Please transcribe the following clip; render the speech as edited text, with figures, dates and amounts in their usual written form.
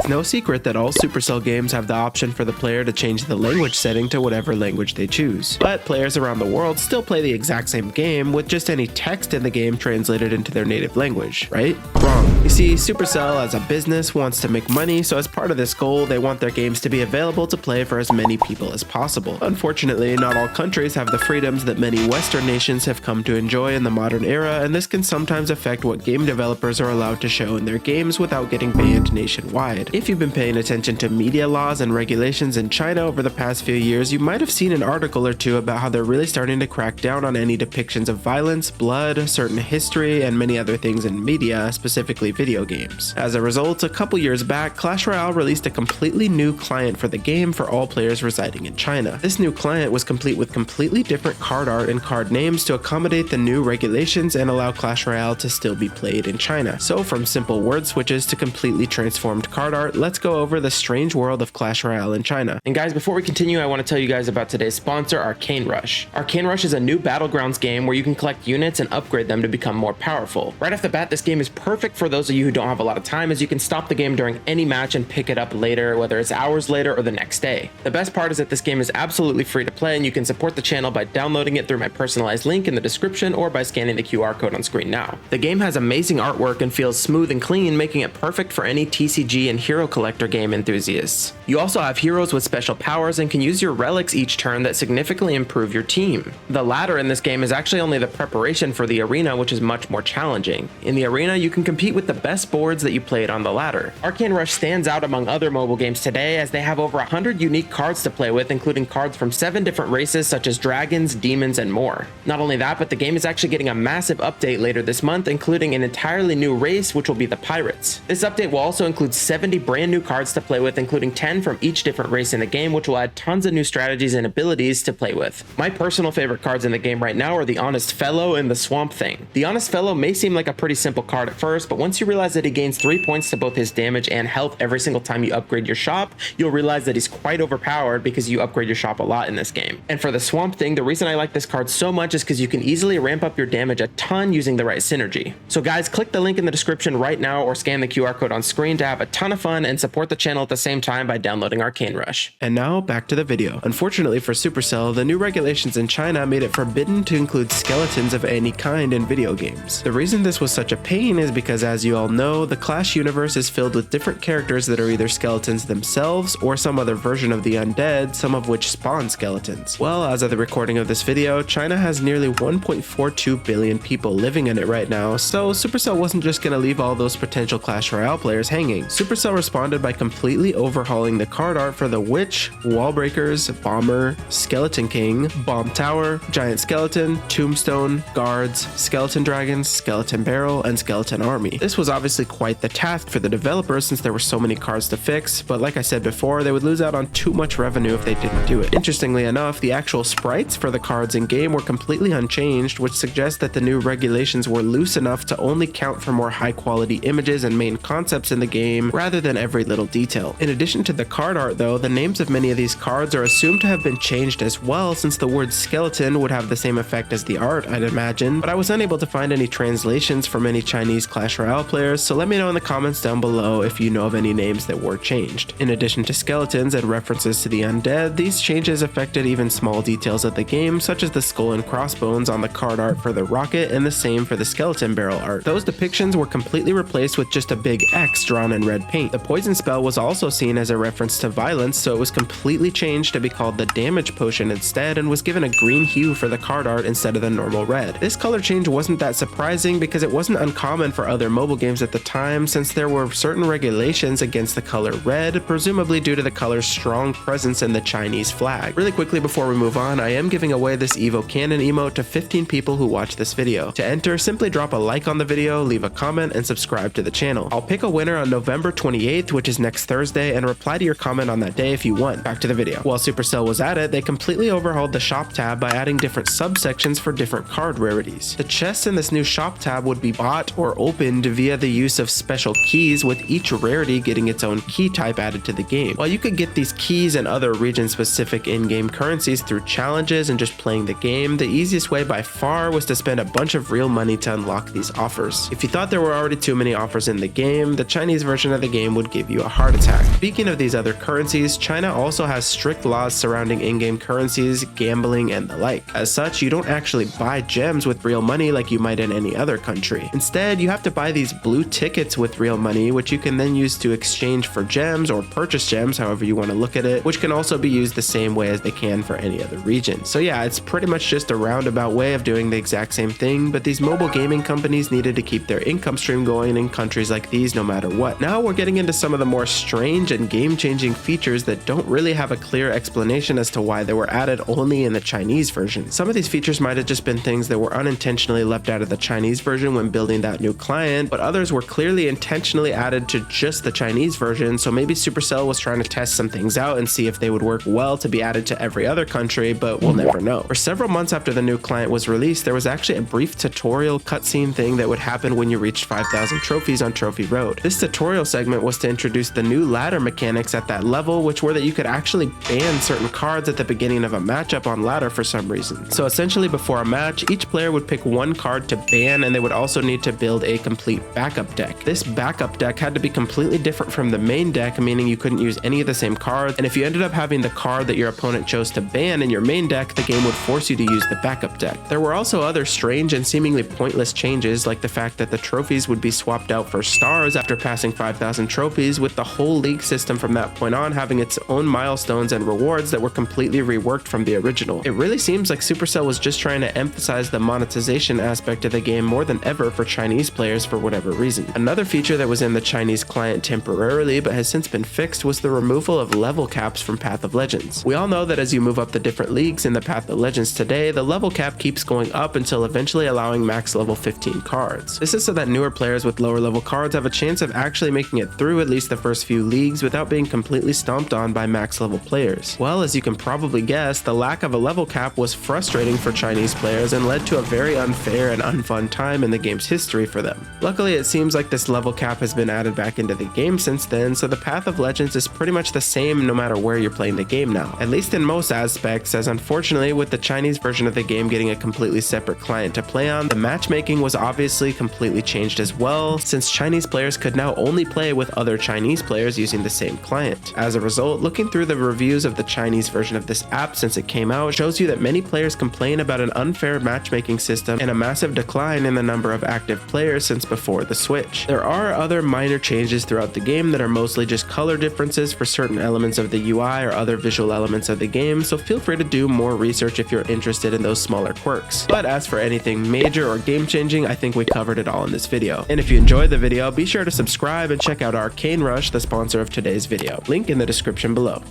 It's no secret that all Supercell games have the option for the player to change the language setting to whatever language they choose. But players around the world still play the exact same game with just any text in the game translated into their native language, right? Wrong. You see, Supercell as a business wants to make money, so as part of this goal, they want their games to be available to play for as many people as possible. Unfortunately, not all countries have the freedoms that many Western nations have come to enjoy in the modern era, and this can sometimes affect what game developers are allowed to show in their games without getting banned nationwide. If you've been paying attention to media laws and regulations in China over the past few years, you might have seen an article or two about how they're really starting to crack down on any depictions of violence, blood, certain history, and many other things in media, specifically video games. As a result, a couple years back, Clash Royale released a completely new client for the game for all players residing in China. This new client was complete with completely different card art and card names to accommodate the new regulations and allow Clash Royale to still be played in China. So from simple word switches to completely transformed card art, let's go over the strange world of Clash Royale in China. And guys, before we continue, I want to tell you guys about today's sponsor, Arcane Rush. Arcane Rush is a new Battlegrounds game where you can collect units and upgrade them to become more powerful. Right off the bat, this game is perfect for those of you who don't have a lot of time, as you can stop the game during any match and pick it up later, whether it's hours later or the next day. The best part is that this game is absolutely free to play, and you can support the channel by downloading it through my personalized link in the description or by scanning the QR code on screen now. The game has amazing artwork and feels smooth and clean, making it perfect for any TCG and hero collector game enthusiasts. You also have heroes with special powers and can use your relics each turn that significantly improve your team. The ladder in this game is actually only the preparation for the arena, which is much more challenging. In the arena, you can compete with the best boards that you played on the ladder. Arcane Rush stands out among other mobile games today as they have over 100 unique cards to play with, including cards from 7 different races such as dragons, demons, and more. Not only that, but the game is actually getting a massive update later this month, including an entirely new race, which will be the Pirates. This update will also include 70 brand new cards to play with, including 10 from each different race in the game, which will add tons of new strategies and abilities to play with. My personal favorite cards in the game right now are the Honest Fellow and the Swamp Thing. The Honest Fellow may seem like a pretty simple card at first, but once you realize that he gains 3 points to both his damage and health every single time you upgrade your shop, you'll realize that he's quite overpowered because you upgrade your shop a lot in this game. And for the Swamp Thing, the reason I like this card so much is because you can easily ramp up your damage a ton using the right synergy. So guys, click the link in the description right now or scan the QR code on screen to have a ton of fun and support the channel at the same time by downloading Arcane Rush. And now back to the video. Unfortunately for Supercell, the new regulations in China made it forbidden to include skeletons of any kind in video games. The reason this was such a pain is because, as you all know, the Clash universe is filled with different characters that are either skeletons themselves or some other version of the undead, some of which spawn skeletons. Well, as of the recording of this video, China has nearly 1.42 billion people living in it right now, so Supercell wasn't just gonna leave all those potential Clash Royale players hanging. Supercell responded by completely overhauling the card art for the Witch, Wall Breakers, Bomber, Skeleton King, Bomb Tower, Giant Skeleton, Tombstone, Guards, Skeleton Dragons, Skeleton Barrel, and Skeleton Army. This was obviously quite the task for the developers since there were so many cards to fix, but like I said before, they would lose out on too much revenue if they didn't do it. Interestingly enough, the actual sprites for the cards in game were completely unchanged, which suggests that the new regulations were loose enough to only count for more high quality images and main concepts in the game rather than every little detail. In addition to the card art though, the names of many of these cards are assumed to have been changed as well, since the word skeleton would have the same effect as the art, I'd imagine, but I was unable to find any translations from any Chinese Clash Royale players, so let me know in the comments down below if you know of any names that were changed. In addition to skeletons and references to the undead, these changes affected even small details of the game, such as the skull and crossbones on the card art for the rocket and the same for the skeleton barrel art. Those depictions were completely replaced with just a big X drawn in red paint. The poison spell was also seen as a reference to violence, so it was completely changed to be called the damage potion instead and was given a green hue for the card art instead of the normal red. This color change wasn't that surprising because it wasn't uncommon for other mobile games at the time, since there were certain regulations against the color red, presumably due to the color's strong presence in the Chinese flag. Really quickly before we move on, I am giving away this Evo Cannon emote to 15 people who watch this video. To enter, simply drop a like on the video, leave a comment, and subscribe to the channel. I'll pick a winner on November 28th, which is next Thursday, and reply to your comment on that day if you want. Back to the video. While Supercell was at it, they completely overhauled the shop tab by adding different subsections for different card rarities. The chests in this new shop tab would be bought or opened via the use of special keys, with each rarity getting its own key type added to the game. While you could get these keys and other region-specific in-game currencies through challenges and just playing the game, the easiest way by far was to spend a bunch of real money to unlock these offers. If you thought there were already too many offers in the game, the Chinese version of the game game would give you a heart attack. Speaking of these other currencies, China also has strict laws surrounding in-game currencies, gambling, and the like. As such, you don't actually buy gems with real money like you might in any other country. Instead, you have to buy these blue tickets with real money, which you can then use to exchange for gems or purchase gems, however you want to look at it, which can also be used the same way as they can for any other region. So yeah, it's pretty much just a roundabout way of doing the exact same thing, but these mobile gaming companies needed to keep their income stream going in countries like these no matter what. Now we're getting into some of the more strange and game-changing features that don't really have a clear explanation as to why they were added only in the Chinese version. Some of these features might have just been things that were unintentionally left out of the Chinese version when building that new client, but others were clearly intentionally added to just the Chinese version, so maybe Supercell was trying to test some things out and see if they would work well to be added to every other country, but we'll never know. For several months after the new client was released, there was actually a brief tutorial cutscene thing that would happen when you reached 5,000 trophies on Trophy Road. This tutorial segment was to introduce the new ladder mechanics at that level, which were that you could actually ban certain cards at the beginning of a matchup on ladder for some reason. So essentially before a match, each player would pick one card to ban, and they would also need to build a complete backup deck. This backup deck had to be completely different from the main deck, meaning you couldn't use any of the same cards, and if you ended up having the card that your opponent chose to ban in your main deck, the game would force you to use the backup deck. There were also other strange and seemingly pointless changes, like the fact that the trophies would be swapped out for stars after passing 5,000 trophies, with the whole league system from that point on having its own milestones and rewards that were completely reworked from the original. It really seems like Supercell was just trying to emphasize the monetization aspect of the game more than ever for Chinese players for whatever reason. Another feature that was in the Chinese client temporarily but has since been fixed was the removal of level caps from Path of Legends. We all know that as you move up the different leagues in the Path of Legends today, the level cap keeps going up until eventually allowing max level 15 cards. This is so that newer players with lower level cards have a chance of actually making it through at least the first few leagues without being completely stomped on by max level players. Well, as you can probably guess, the lack of a level cap was frustrating for Chinese players and led to a very unfair and unfun time in the game's history for them. Luckily, it seems like this level cap has been added back into the game since then, so the Path of Legends is pretty much the same no matter where you're playing the game now, at least in most aspects, as unfortunately with the Chinese version of the game getting a completely separate client to play on, the matchmaking was obviously completely changed as well, since Chinese players could now only play with other Chinese players using the same client. As a result, looking through the reviews of the Chinese version of this app since it came out shows you that many players complain about an unfair matchmaking system and a massive decline in the number of active players since before the Switch. There are other minor changes throughout the game that are mostly just color differences for certain elements of the UI or other visual elements of the game, so feel free to do more research if you're interested in those smaller quirks. But as for anything major or game changing, I think we covered it all in this video. And if you enjoyed the video, be sure to subscribe and check out Arcane Rush, the sponsor of today's video. Link in the description below.